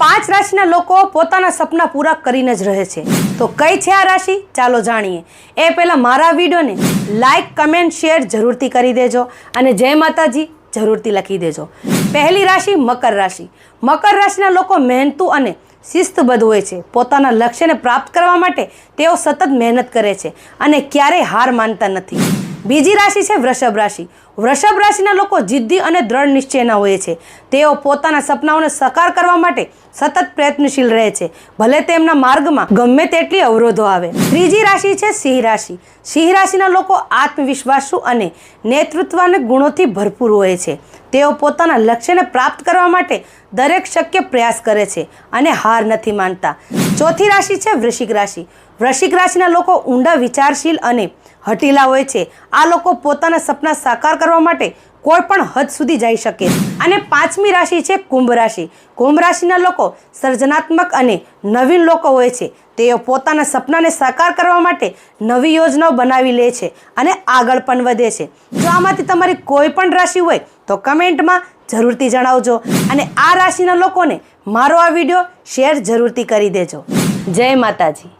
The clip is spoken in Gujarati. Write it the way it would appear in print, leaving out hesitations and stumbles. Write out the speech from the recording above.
5 રાશિના લોકો પોતાના સપના પૂરા કરીને જ રહે છે। તો કઈ છે આ રાશિ, ચાલો જાણીએ। એ પહેલાં મારા વિડીયોને લાઈક, કમેન્ટ, શેર જરૂરથી કરી દેજો અને જય માતાજી જરૂરથી લખી દેજો। પહેલી રાશિ મકર રાશિ। મકર રાશિના લોકો મહેનતુ અને શિસ્તબદ્ધ હોય છે। પોતાના લક્ષ્યને પ્રાપ્ત કરવા માટે તેઓ સતત મહેનત કરે છે અને ક્યારેય હાર માનતા નથી। બીજી રાશિ છે વૃષભ રાશિ। વૃષભ રાશિના લોકો જિદ્દી અને દ્રઢ નિશ્ચયના હોય છે। તેઓ પોતાના સપનાઓને સાકાર કરવા માટે સતત પ્રયત્નશીલ રહે છે, ભલે તેમના માર્ગમાં ગમે તેટલી અવરોધો આવે। ત્રીજી રાશિ છે સિંહ રાશિ। સિંહ રાશિના લોકો આત્મવિશ્વાસુ અને નેતૃત્વના ગુણોથી ભરપૂર હોય છે। તેઓ પોતાના લક્ષ્યને પ્રાપ્ત કરવા માટે દરેક શક્ય પ્રયાસ કરે છે અને હાર નથી માનતા। ચોથી રાશિ છે વૃશ્ચિક રાશિ। વૃશ્ચિક રાશિના લોકો ઊંડા વિચારશીલ અને હઠીલા હોય છે। આ લોકો પોતાના સપના સાકાર કરવા માટે કોઈ પણ હદ સુધી જઈ શકે। અને પાંચમી રાશિ છે કુંભ રાશિ। કુંભ રાશિના લોકો સર્જનાત્મક અને નવીન લોકો હોય છે। તેઓ પોતાના સપનાને સાકાર કરવા માટે નવી યોજનાઓ બનાવી લે છે અને આગળ પણ વધે છે। જો આમાંથી તમારી કોઈ પણ રાશિ હોય તો કમેન્ટમાં જરૂરથી જણાવજો અને આ રાશિના લોકોને મારો આ વિડીયો શેર જરૂરથી કરી દેજો। જય માતાજી।